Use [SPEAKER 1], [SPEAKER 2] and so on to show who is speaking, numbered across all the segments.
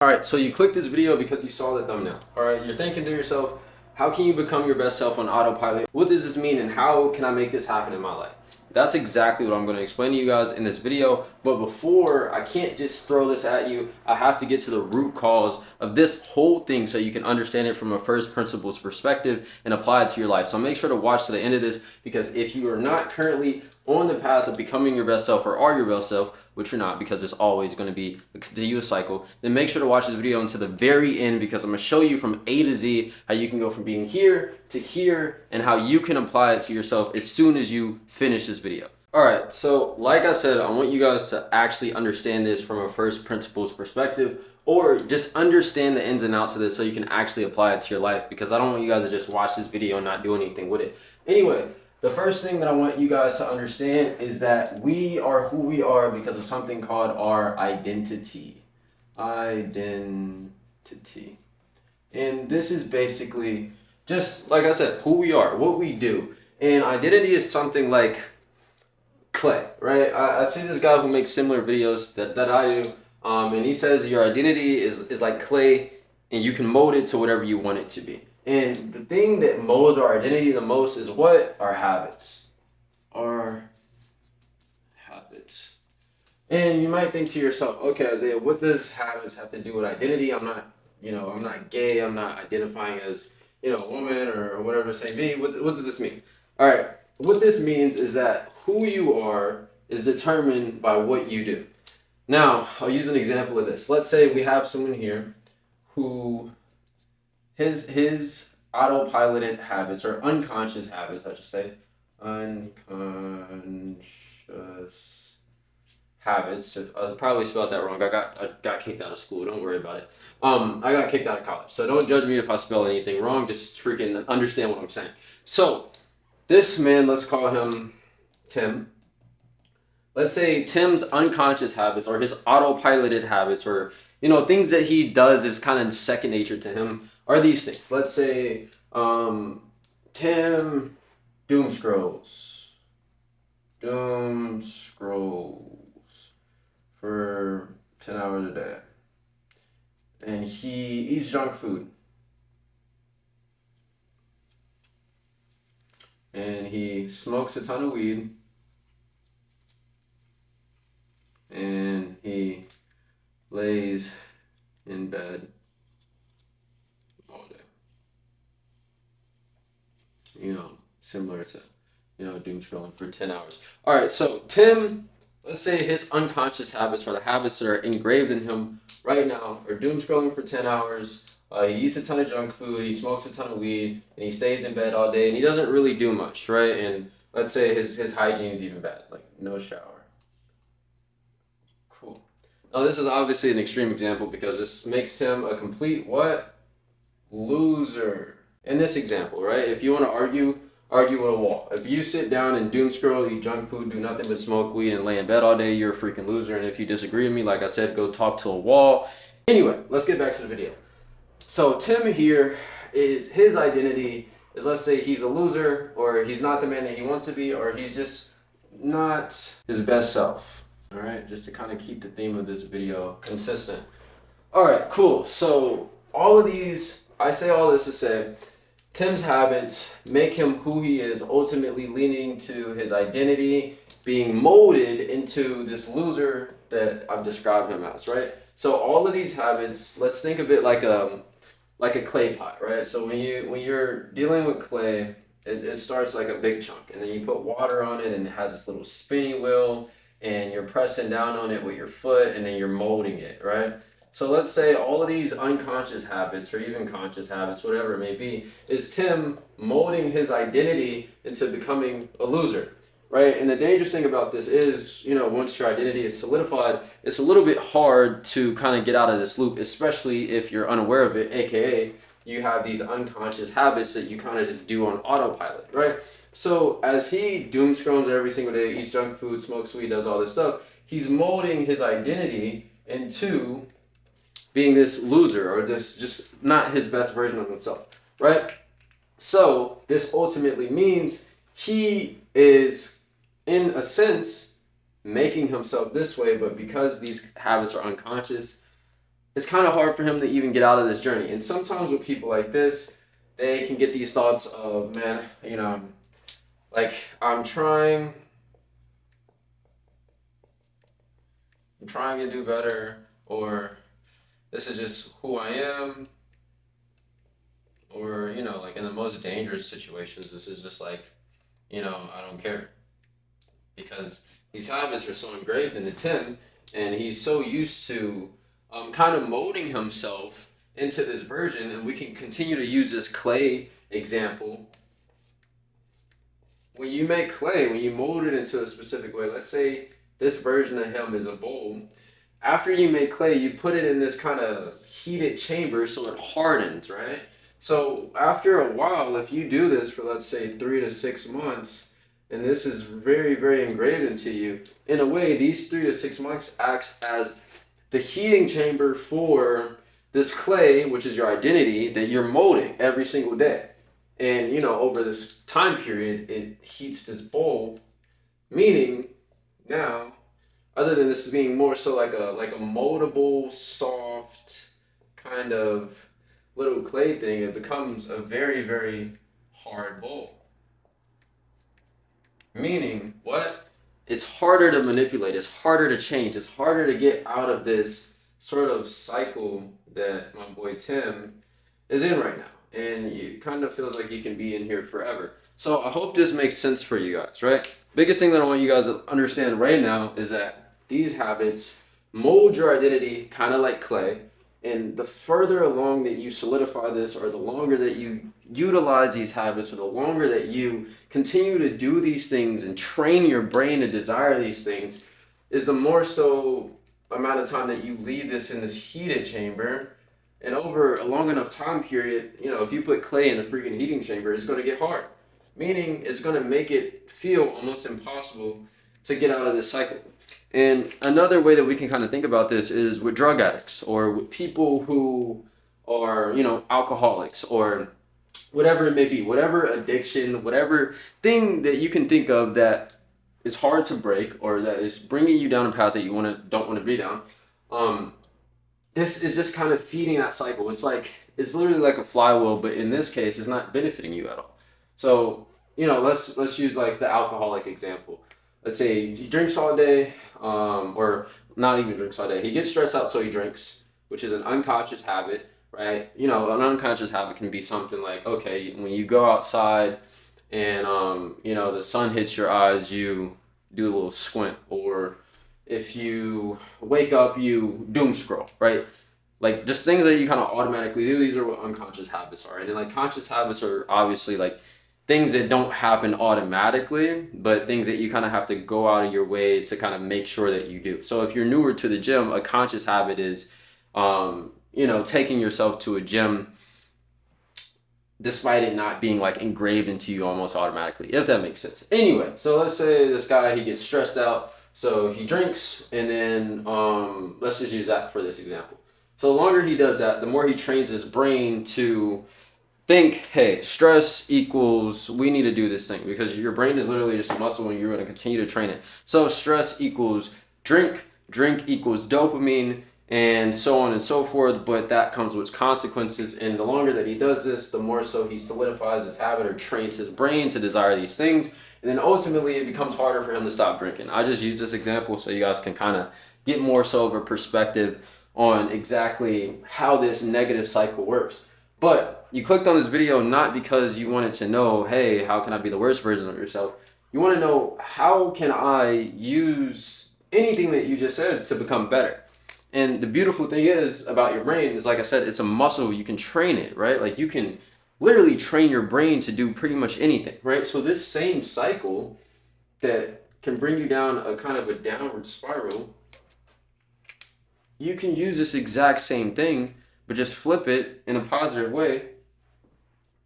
[SPEAKER 1] Alright, so you clicked this video because you saw the thumbnail. Alright, you're thinking to yourself, how can you become your best self on autopilot? What does this mean and how can I make this happen in my life? That's exactly what I'm going to explain to you guys in this video. But before, I can't just throw this at you. I have to get to the root cause of this whole thing so you can understand it from a first principles perspective and apply it to your life. So make sure to watch to the end of this, because if you are not currently on the path of becoming your best self or are your best self, which you're not, because it's always going to be a continuous cycle, then make sure to watch this video until the very end, because I'm going to show you from A to Z how you can go from being here to here and how you can apply it to yourself as soon as you finish this video. Alright, so like I said, I want you guys to actually understand this from a first principles perspective, or just understand the ins and outs of this so you can actually apply it to your life, because I don't want you guys to just watch this video and not do anything with it. Anyway, the first thing that I want you guys to understand is that we are who we are because of something called our identity. Identity. And this is basically just, like I said, who we are, what we do. And identity is something like clay, right? I see this guy who makes similar videos that I do. And he says your identity is like clay and you can mold it to whatever you want it to be. And the thing that molds our identity the most is what? Our habits. Our habits. And you might think to yourself, okay, Isaiah, what does habits have to do with identity? I'm not gay. I'm not identifying as, a woman or whatever the same be. What does this mean? All right. What this means is that who you are is determined by what you do. Now, I'll use an example of this. Let's say we have someone here who his autopiloted habits, or unconscious habits, I should say, unconscious habits. I probably spelled that wrong. I got kicked out of school. Don't worry about it. I got kicked out of college, so don't judge me if I spell anything wrong. Just freaking understand what I'm saying. So this man, let's call him Tim. Let's say Tim's unconscious habits, or his autopiloted habits, or things that he does is kind of second nature to him, are these things. Let's say Tim doom scrolls for 10 hours a day, and he eats junk food, and he smokes a ton of weed, and he lays in bed all day. Similar to, doom scrolling for 10 hours. All right, so Tim, let's say his unconscious habits, or the habits that are engraved in him right now, are doom scrolling for 10 hours. He eats a ton of junk food, he smokes a ton of weed, and he stays in bed all day, and he doesn't really do much, right? And let's say his hygiene is even bad, like no shower. Cool. Now, this is obviously an extreme example because this makes him a complete what? Loser. In this example, right? If you want to argue with a wall. If you sit down and doom scroll, eat junk food, do nothing but smoke weed, and lay in bed all day, you're a freaking loser. And if you disagree with me, like I said, go talk to a wall. Anyway, let's get back to the video. So Tim here, is his identity is, let's say he's a loser, or he's not the man that he wants to be, or he's just not his best self. All right, just to kind of keep the theme of this video consistent. All right, cool. So all of these, I say all this to say, Tim's habits make him who he is, ultimately leading to his identity being molded into this loser that I've described him as, right? So all of these habits, let's think of it like a clay pot, right? So when you're dealing with clay, it starts like a big chunk, and then you put water on it, and it has this little spinny wheel, and you're pressing down on it with your foot, and then you're molding it, right? So let's say all of these unconscious habits, or even conscious habits, whatever it may be, is Tim molding his identity into becoming a loser, right? And the dangerous thing about this is, once your identity is solidified, it's a little bit hard to kind of get out of this loop, especially if you're unaware of it, aka you have these unconscious habits that you kind of just do on autopilot, right? So as he doom scrolls every single day, eats junk food, smokes weed, does all this stuff, he's molding his identity into being this loser, or this just not his best version of himself, right? So this ultimately means he is, in a sense, making himself this way, but because these habits are unconscious, it's kind of hard for him to even get out of this journey. And sometimes with people like this, they can get these thoughts of, man, like I'm trying to do better, or this is just who I am, or like in the most dangerous situations, this is just like, I don't care, because these habits are so engraved into Tim, and he's so used to kind of molding himself into this version. And we can continue to use this clay example. When you make clay, when you mold it into a specific way, let's say this version of him is a bowl. After you make clay, you put it in this kind of heated chamber so it hardens, right? So after a while, if you do this for, let's say, 3 to 6 months, and this is very, very engraved into you, in a way, these 3 to 6 months acts as the heating chamber for this clay, which is your identity that you're molding every single day. And over this time period, it heats this bowl, meaning now, other than this being more so like a moldable, soft kind of little clay thing, it becomes a very, very hard bowl. Meaning what? It's harder to manipulate, it's harder to change, it's harder to get out of this sort of cycle that my boy Tim is in right now. And it kind of feels like you can be in here forever. So I hope this makes sense for you guys, right? Biggest thing that I want you guys to understand right now is that these habits mold your identity kind of like clay. And the further along that you solidify this, or the longer that you utilize these habits, or the longer that you continue to do these things and train your brain to desire these things, is the more so amount of time that you leave this in this heated chamber. And over a long enough time period, if you put clay in a freaking heating chamber, it's going to get hard. Meaning it's going to make it feel almost impossible to get out of this cycle. And another way that we can kind of think about this is with drug addicts, or with people who are, alcoholics, or whatever it may be, whatever addiction, whatever thing that you can think of that is hard to break, or that is bringing you down a path that you don't want to be down. This is just kind of feeding that cycle. It's literally like a flywheel, but in this case, it's not benefiting you at all. So, let's use like the alcoholic example. Let's say he drinks all day, or not even drinks all day. He gets stressed out, so he drinks, which is an unconscious habit, right? An unconscious habit can be something like, okay, when you go outside and, the sun hits your eyes, you do a little squint, or if you wake up, you doom scroll, right? Like just things that you kind of automatically do. These are what unconscious habits are. And then like conscious habits are obviously like things that don't happen automatically, but things that you kind of have to go out of your way to kind of make sure that you do. So if you're newer to the gym, a conscious habit is, taking yourself to a gym despite it not being like engraved into you almost automatically, if that makes sense. Anyway, so let's say this guy, he gets stressed out, so he drinks, and then let's just use that for this example. So the longer he does that, the more he trains his brain to think, hey, stress equals, we need to do this thing, because your brain is literally just a muscle and you're going to continue to train it. So stress equals drink equals dopamine, and so on and so forth, but that comes with consequences. And the longer that he does this, the more so he solidifies his habit or trains his brain to desire these things. And then ultimately it becomes harder for him to stop drinking. I just use this example so you guys can kind of get more so of a perspective on exactly how this negative cycle works. But you clicked on this video not because you wanted to know, hey, how can I be the worst version of yourself? You want to know, how can I use anything that you just said to become better? And the beautiful thing is about your brain is, like I said, it's a muscle. You can train it, right? Like you can literally train your brain to do pretty much anything, right? So this same cycle that can bring you down a kind of a downward spiral, you can use this exact same thing, but just flip it in a positive way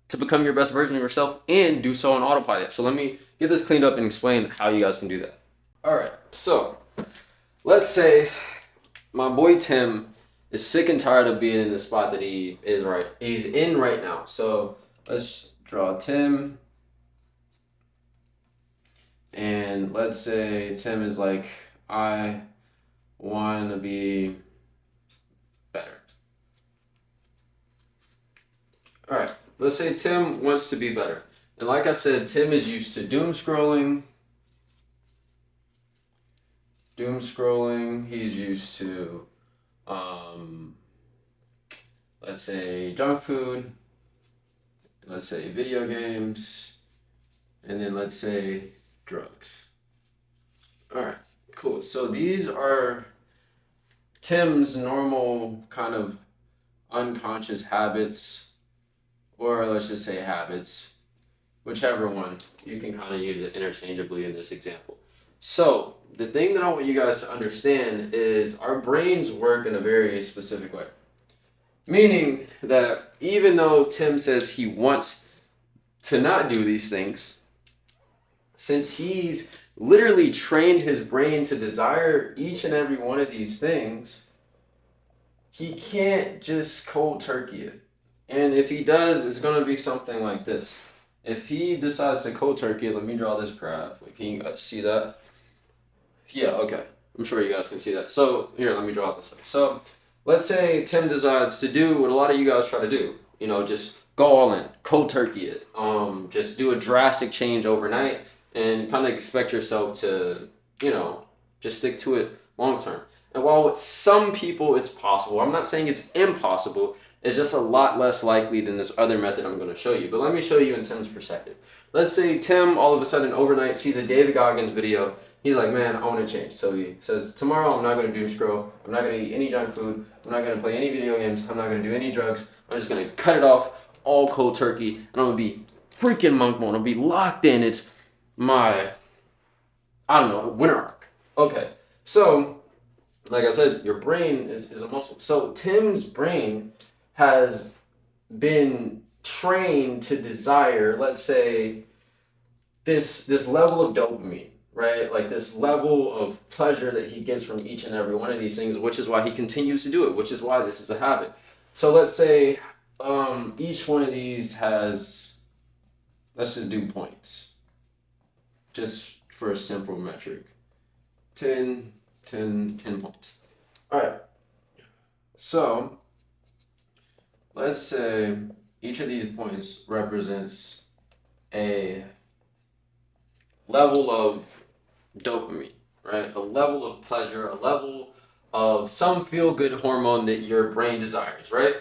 [SPEAKER 1] to become your best version of yourself and do so on autopilot. So let me get this cleaned up and explain how you guys can do that. All right, so let's say my boy Tim is sick and tired of being in the spot that he's in right now. So let's draw Tim. And let's say Tim is like, I want to be better. All right, let's say Tim wants to be better. And like I said, Tim is used to doom scrolling. He's used to, um, let's say, junk food, let's say, video games, and then let's say, drugs. All right, cool. So these are Tim's normal kind of unconscious habits, or let's just say habits, whichever one. You can kind of use it interchangeably in this example. So, the thing that I want you guys to understand is our brains work in a very specific way. Meaning that even though Tim says he wants to not do these things, since he's literally trained his brain to desire each and every one of these things, he can't just cold turkey it. And if he does, it's going to be something like this. If he decides to cold turkey it, let me draw this graph. Like, can you guys see that? Yeah, okay. I'm sure you guys can see that. So, here, let me draw it this way. So, let's say Tim decides to do what a lot of you guys try to do. You know, just go all in, cold turkey it. Just do a drastic change overnight and kind of expect yourself to, you know, just stick to it long term. And while with some people it's possible, I'm not saying it's impossible, it's just a lot less likely than this other method I'm going to show you. But let me show you in Tim's perspective. Let's say Tim all of a sudden overnight sees a David Goggins video. He's like, man, I want to change. So he says, tomorrow I'm not going to doom scroll. I'm not going to eat any junk food. I'm not going to play any video games. I'm not going to do any drugs. I'm just going to cut it off all cold turkey. And I'm going to be freaking monk mode. I'll be locked in. It's my, I don't know, winter arc. Okay. So, like I said, your brain is a muscle. So Tim's brain has been trained to desire, let's say, this level of dopamine, right? Like this level of pleasure that he gets from each and every one of these things, which is why he continues to do it, which is why this is a habit. So let's say each one of these has, let's just do points, just for a simple metric. 10 points. All right. So let's say each of these points represents a level of dopamine, right? A level of pleasure, a level of some feel-good hormone that your brain desires, right?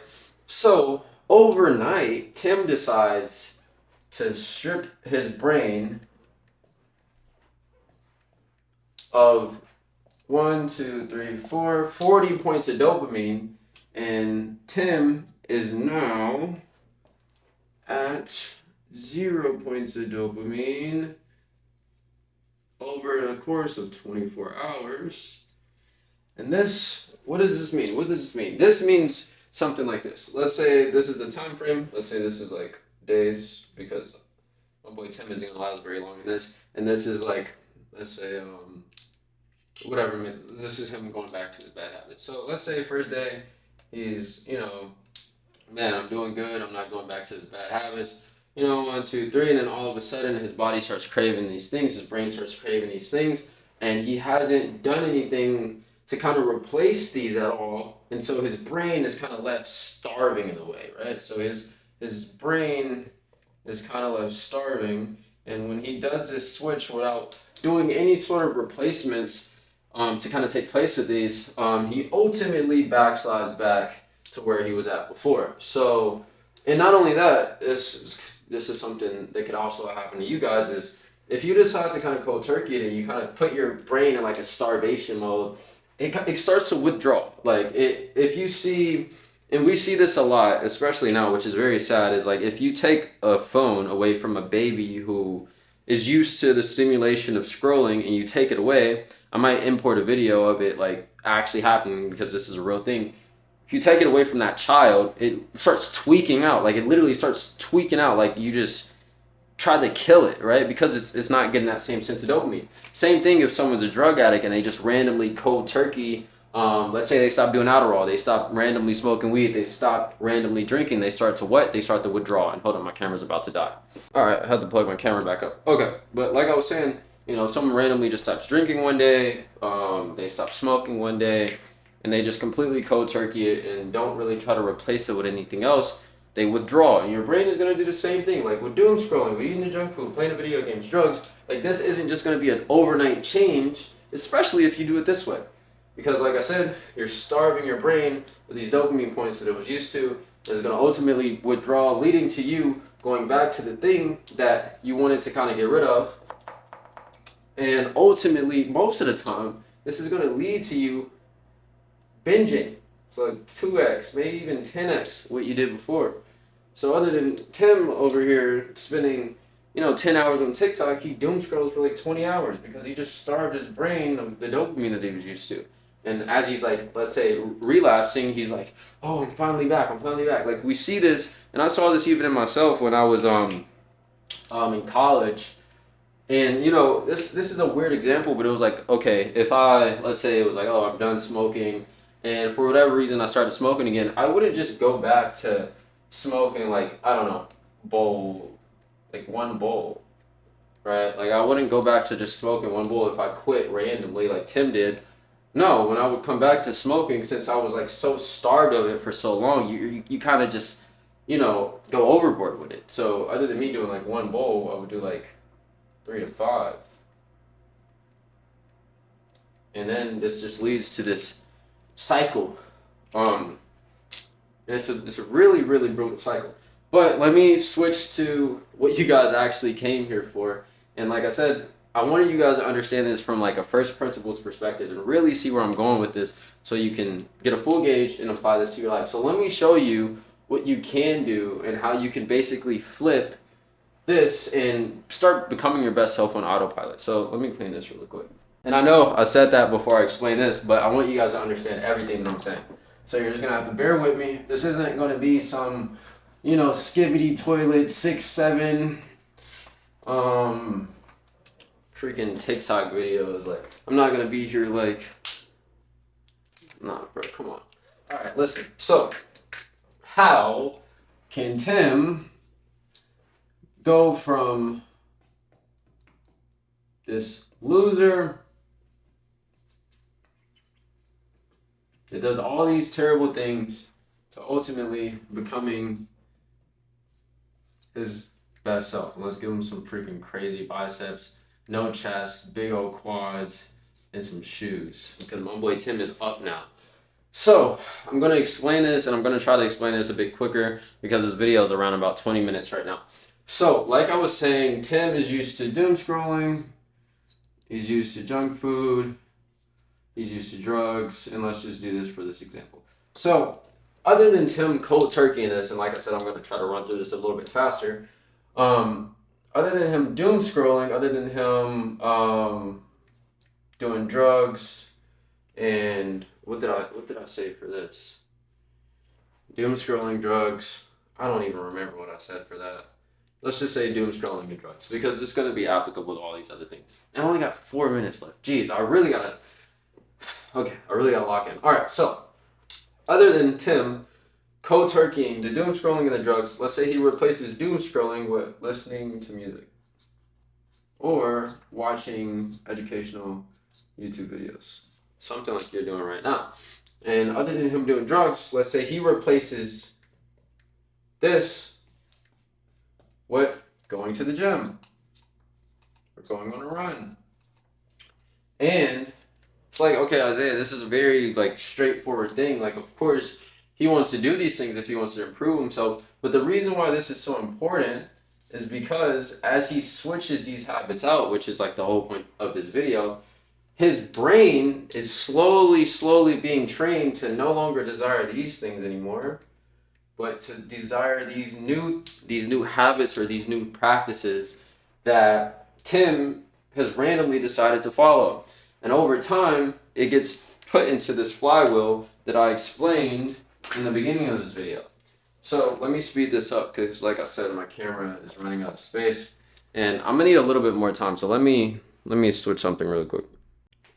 [SPEAKER 1] So overnight, Tim decides to strip his brain of 40 points of dopamine, and Tim is now at 0 points of dopamine over the course of 24 hours. And this, what does this mean? What does this mean? This means something like this. Let's say this is a time frame. Let's say this is like days, because my boy Tim isn't gonna last very long in this. And this is like, let's say, whatever, this is him going back to his bad habits. So let's say first day, he's, you know, man, I'm doing good. I'm not going back to his bad habits. You know, 1, 2, 3, and then all of a sudden his body starts craving these things. His brain starts craving these things, and he hasn't done anything to kind of replace these at all. And so his brain is kind of left starving in a way, right? So his brain is kind of left starving, and when he does this switch without doing any sort of replacements to kind of take place of these, he ultimately backslides back to where he was at before. So, and not only that, this is something that could also happen to you guys, is if you decide to kind of cold turkey it and you kind of put your brain in like a starvation mode, it starts to withdraw. Like if you see, and we see this a lot, especially now, which is very sad, is like if you take a phone away from a baby who is used to the stimulation of scrolling and you take it away, I might import a video of it like actually happening because this is a real thing. If you take it away from that child, it starts tweaking out. Like it literally starts tweaking out. Like you just tried to kill it, right? Because it's not getting that same sense of dopamine. Same thing if someone's a drug addict and they just randomly cold turkey. Let's say they stop doing Adderall, they stop randomly smoking weed, they stop randomly drinking, they start to what? They start to withdraw. And hold on, my camera's about to die. All right, I had to plug my camera back up. Okay, but like I was saying, you know, someone randomly just stops drinking one day, they stop smoking one day, and they just completely cold turkey it and don't really try to replace it with anything else. they withdraw. And your brain is going to do the same thing. Like with doom scrolling, with eating the junk food, playing the video games, drugs. Like this isn't just going to be an overnight change, especially if you do it this way. Because like I said, you're starving your brain with these dopamine points that it was used to. It's going to ultimately withdraw, leading to you going back to the thing that you wanted to kind of get rid of. And ultimately, most of the time, this is going to lead to you binging. So 2x, maybe even 10x what you did before. So other than Tim over here spending, 10 hours on TikTok, he doom scrolls for like 20 hours because he just starved his brain of the dopamine that he was used to. And as he's like, let's say, relapsing, he's like, oh, I'm finally back. Like we see this, and I saw this even in myself when I was in college. And this is a weird example, but it was like, okay, if let's say it was like, oh, I'm done smoking, and for whatever reason I started smoking again, I wouldn't just go back to smoking like, I don't know, one bowl, right? Like I wouldn't go back to just smoking one bowl if I quit randomly like Tim did. No, when I would come back to smoking, since I was like so starved of it for so long, you kind of just, go overboard with it. So other than me doing like one bowl, I would do like 3 to 5. And then this just leads to this cycle. And it's a really, really brutal cycle. But let me switch to what you guys actually came here for. And like I said, I wanted you guys to understand this from like a first principles perspective and really see where I'm going with this so you can get a full gauge and apply this to your life. So let me show you what you can do and how you can basically flip this and start becoming your best self on autopilot. So let me clean this really quick. And I know I said that before I explained this, but I want you guys to understand everything that I'm saying. So you're just gonna have to bear with me. This isn't gonna be some, skibbity toilet 6-7 freaking TikTok videos. Like I'm not gonna be here like, nah, bro, come on. All right, listen. So how can Tim go from this loser that does all these terrible things to ultimately becoming his best self? Let's give him some freaking crazy biceps, no chest, big old quads, and some shoes, because my boy Tim is up now. So I'm going to explain this, and I'm going to try to explain this a bit quicker because this video is around about 20 minutes right now. So like I was saying, Tim is used to doom scrolling, he's used to junk food, he's used to drugs, and let's just do this for this example. So other than Tim cold turkey in this, and like I said, I'm going to try to run through this a little bit faster, other than him doom scrolling, other than him doing drugs, and what did I say for this? Doom scrolling, drugs. I don't even remember what I said for that. Let's just say doom scrolling and drugs, because it's going to be applicable to all these other things. I only got 4 minutes left. Jeez, I really got to lock in. All right, so other than Tim cold turkeying the doom scrolling and the drugs, let's say he replaces doom scrolling with listening to music or watching educational YouTube videos, something like you're doing right now. And other than him doing drugs, let's say he replaces this with going to the gym or going on a run. And it's like, okay, Isaiah, this is a very like straightforward thing. Like, of course, he wants to do these things if he wants to improve himself. But the reason why this is so important is because as he switches these habits out, which is like the whole point of this video, his brain is slowly being trained to no longer desire these things anymore, but to desire these new habits or these new practices that Tim has randomly decided to follow. And over time, it gets put into this flywheel that I explained in the beginning of this video. So let me speed this up because, like I said, my camera is running out of space, and I'm gonna need a little bit more time. So let me switch something really quick.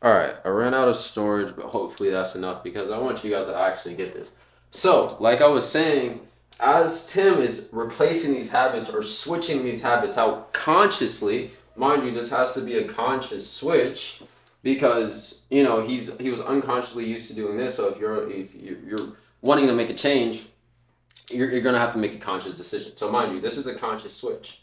[SPEAKER 1] All right, I ran out of storage, but hopefully that's enough because I want you guys to actually get this. So, like I was saying, as Tim is replacing these habits or switching these habits out consciously, mind you, this has to be a conscious switch because he was unconsciously used to doing this. So if you're wanting to make a change, you're going to have to make a conscious decision. So mind you, this is a conscious switch.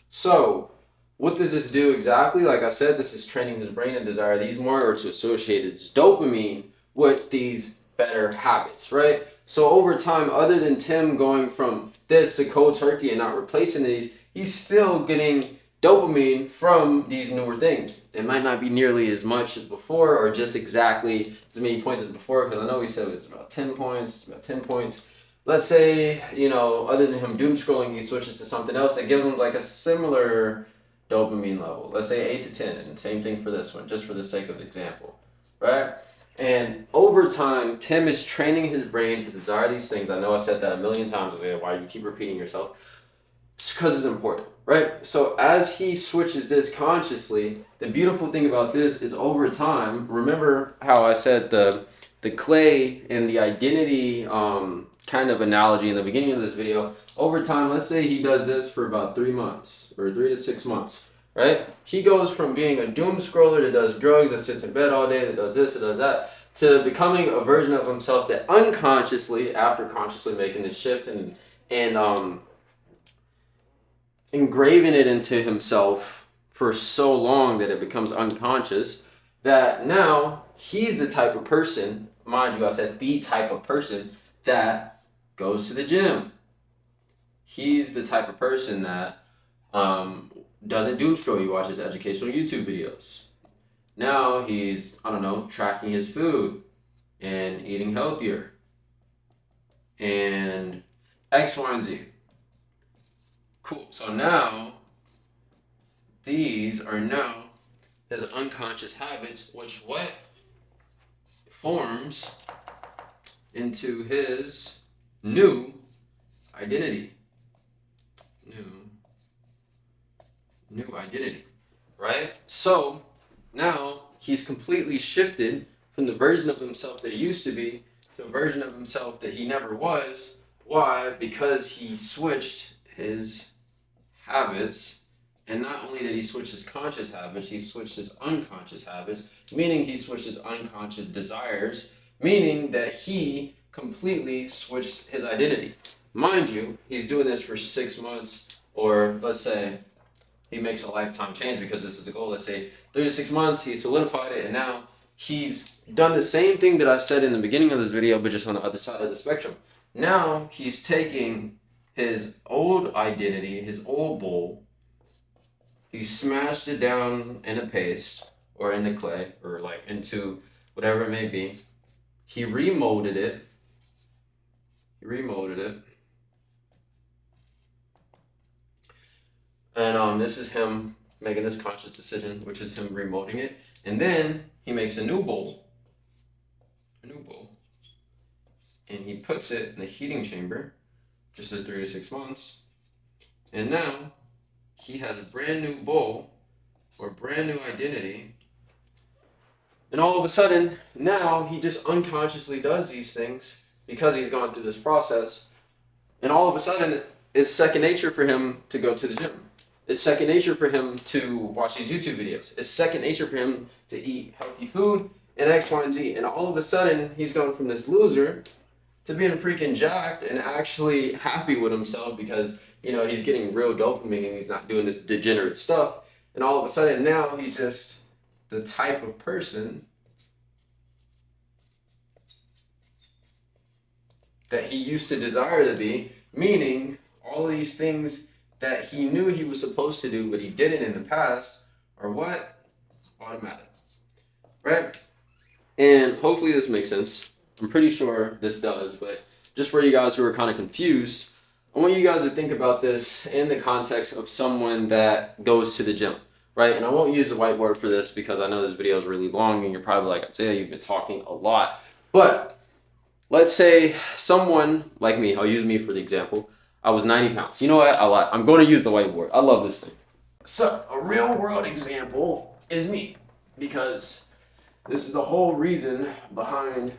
[SPEAKER 1] So what does this do exactly? Like I said, this is training his brain to desire these more, or to associate its dopamine with these better habits, right? So over time, other than Tim going from this to cold turkey and not replacing these, he's still getting dopamine from these newer things. It might not be nearly as much as before, or just exactly as many points as before, because I know he said it's about 10 points, it's about 10 points. Let's say, other than him doom scrolling, he switches to something else that gives him like a similar dopamine level. Let's say 8 to 10, and same thing for this one, just for the sake of example, right? And over time, Tim is training his brain to desire these things. I know I said that a million times. Why you keep repeating yourself? It's because it's important, right? So as he switches this consciously, the beautiful thing about this is over time, remember how I said the clay and the identity kind of analogy in the beginning of this video. Over time, let's say he does this for about 3 months or 3 to 6 months, right? He goes from being a doom scroller that does drugs, that sits in bed all day, that does this, that does that, to becoming a version of himself that unconsciously, after consciously making this shift and engraving it into himself for so long that it becomes unconscious, that now he's the type of person, mind you, I said the type of person that goes to the gym. He's the type of person that doesn't doom scroll. He watches educational YouTube videos. Now he's, tracking his food and eating healthier and X, Y, and Z. Cool. So now these are now his unconscious habits, which what forms into his new identity. New identity, right? So now he's completely shifted from the version of himself that he used to be to a version of himself that he never was. Why? Because he switched his habits. And not only did he switch his conscious habits, he switched his unconscious habits, meaning he switched his unconscious desires, meaning that he completely switched his identity. Mind you, he's doing this for 6 months, or let's say he makes a lifetime change because this is the goal. Let's say 3 to 6 months, he solidified it, and now he's done the same thing that I said in the beginning of this video, but just on the other side of the spectrum. Now he's taking his old identity, his old bowl, he smashed it down in a paste or in the clay or like into whatever it may be. He remolded it. And this is him making this conscious decision, which is him remolding it. And then he makes a new bowl. And he puts it in the heating chamber, just at 3 to 6 months. And now he has a brand new bowl or brand new identity. And all of a sudden, now he just unconsciously does these things because he's gone through this process. And all of a sudden, it's second nature for him to go to the gym. It's second nature for him to watch these YouTube videos. It's second nature for him to eat healthy food and X, Y, and Z. And all of a sudden, he's gone from this loser to being freaking jacked and actually happy with himself because, he's getting real dopamine and he's not doing this degenerate stuff. And all of a sudden, now he's just the type of person that he used to desire to be, meaning all these things that he knew he was supposed to do, but he didn't in the past, are what? Automatic, right? And hopefully this makes sense. I'm pretty sure this does, but just for you guys who are kind of confused, I want you guys to think about this in the context of someone that goes to the gym, right? And I won't use a whiteboard for this because I know this video is really long and you're probably like, Isaiah, you've been talking a lot. But let's say someone like me, I'll use me for the example. I was 90 pounds. You know what? I'm going to use the whiteboard. I love this thing. So a real world example is me, because this is the whole reason behind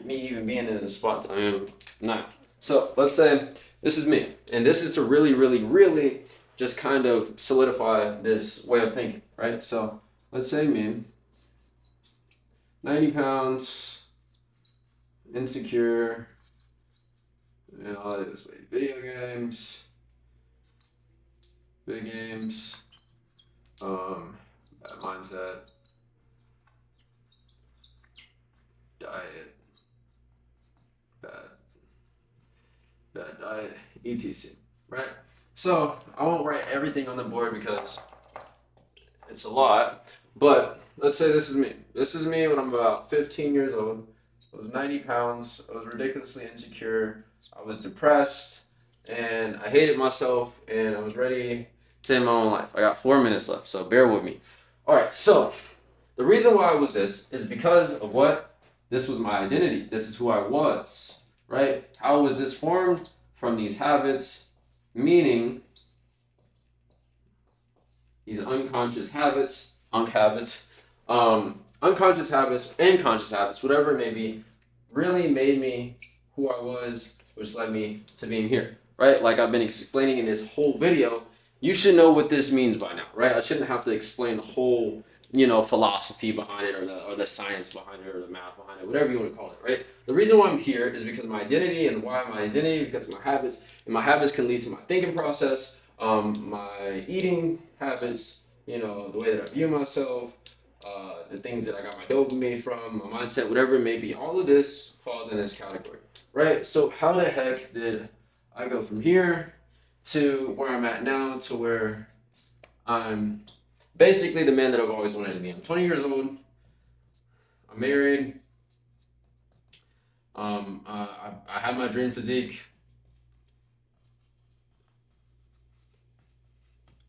[SPEAKER 1] me even being in the spot that I am now. So let's say this is me, and this is to really, really, really just kind of solidify this way of thinking, right? So let's say me, 90 pounds, insecure, it this way. Video games, big games, bad mindset, diet, bad diet, etc. Right? So I won't write everything on the board because it's a lot, but let's say this is me. This is me when I'm about 15 years old. I was 90 pounds. I was ridiculously insecure. I was depressed and I hated myself and I was ready to end my own life. I got 4 minutes left, so bear with me. All right, so the reason why I was this is because of what? This was my identity. This is who I was, right? How was this formed? From these habits, meaning these unconscious habits, unconscious habits and conscious habits, whatever it may be, really made me who I was, which led me to being here, right? Like I've been explaining in this whole video, you should know what this means by now, right? I shouldn't have to explain the whole, philosophy behind it or the science behind it or the math behind it, whatever you want to call it, right? The reason why I'm here is because of my identity, and why my identity? Because of my habits, and my habits can lead to my thinking process, my eating habits, the way that I view myself, the things that I got my dopamine from, my mindset, whatever it may be. All of this falls in this category, right? So how the heck did I go from here to where I'm at now, to where I'm basically the man that I've always wanted to be? I'm 20 years old. I'm married. I have my dream physique.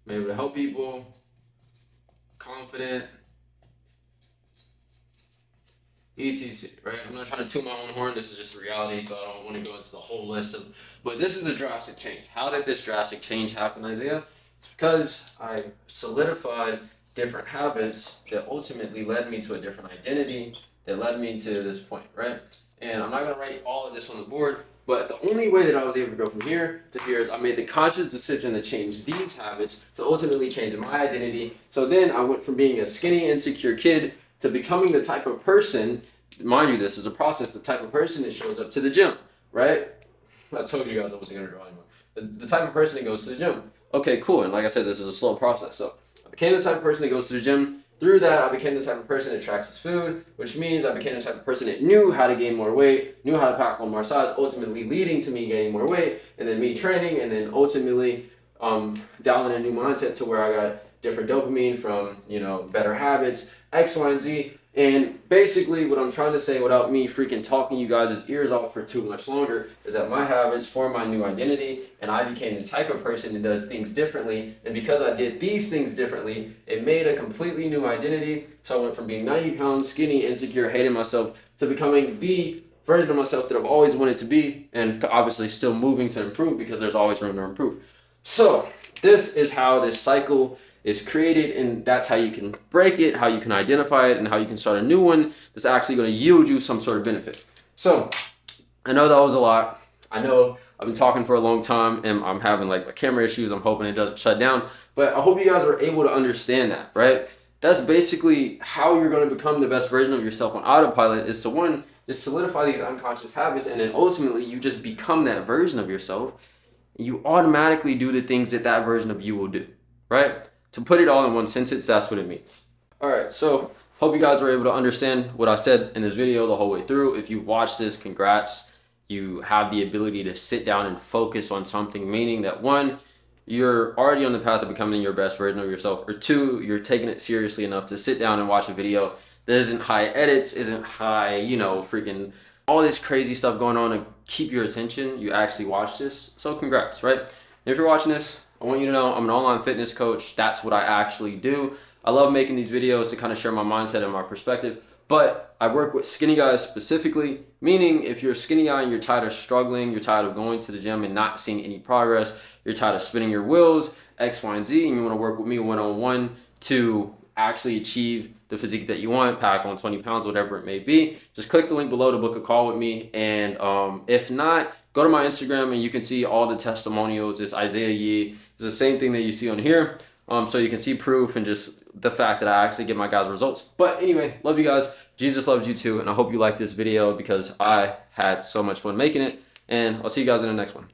[SPEAKER 1] I'm able to help people. Confident. etc. Right? I'm not trying to toot my own horn. This is just a reality, so I don't want to go into the whole list of. But this is a drastic change. How did this drastic change happen, Isaiah? It's because I solidified different habits that ultimately led me to a different identity that led me to this point, right? And I'm not gonna write all of this on the board, but the only way that I was able to go from here to here is I made the conscious decision to change these habits to ultimately change my identity. So then I went from being a skinny, insecure kid to becoming the type of person, mind you, this is a process, the type of person that shows up to the gym, right? I told you guys I wasn't going to draw anymore. The type of person that goes to the gym. Okay, cool. And like I said, this is a slow process. So I became the type of person that goes to the gym. Through that, I became the type of person that tracks his food, which means I became the type of person that knew how to gain more weight, knew how to pack on more size, ultimately leading to me gaining more weight, and then me training, and then ultimately dialing in a new mindset to where I got different dopamine from, better habits, X, Y, and Z. And basically what I'm trying to say without me freaking talking you guys' ears off for too much longer is that my habits form my new identity, and I became the type of person that does things differently. And because I did these things differently, it made a completely new identity. So I went from being 90 pounds, skinny, insecure, hating myself, to becoming the version of myself that I've always wanted to be, and obviously still moving to improve because there's always room to improve. So this is how this cycle is created, and that's how you can break it, how you can identify it, and how you can start a new one that's actually going to yield you some sort of benefit. So I know that was a lot. I know I've been talking for a long time and I'm having like my camera issues. I'm hoping it doesn't shut down, but I hope you guys are able to understand that, right? That's basically how you're going to become the best version of yourself on autopilot, is to one, just solidify these unconscious habits, and then ultimately you just become that version of yourself. You automatically do the things that that version of you will do, right? To put it all in one sentence, that's what it means. All right, so hope you guys were able to understand what I said in this video the whole way through. If you've watched this, congrats. You have the ability to sit down and focus on something, meaning that one, you're already on the path of becoming your best version of yourself, or two, you're taking it seriously enough to sit down and watch a video that isn't high edits, isn't high, freaking all this crazy stuff going on to keep your attention. You actually watch this, so congrats, right? And if you're watching this, I want you to know I'm an online fitness coach. That's what I actually do. I love making these videos to kind of share my mindset and my perspective, but I work with skinny guys specifically, meaning if you're a skinny guy and you're tired of struggling, you're tired of going to the gym and not seeing any progress, you're tired of spinning your wheels, X, Y, and Z, and you want to work with me one-on-one to actually achieve the physique that you want, pack on 20 pounds, whatever it may be, just click the link below to book a call with me. And if not, go to my Instagram and you can see all the testimonials. It's Isaiah Yee. It's the same thing that you see on here. So you can see proof and just the fact that I actually get my guys results. But anyway, love you guys. Jesus loves you too. And I hope you like this video because I had so much fun making it. And I'll see you guys in the next one.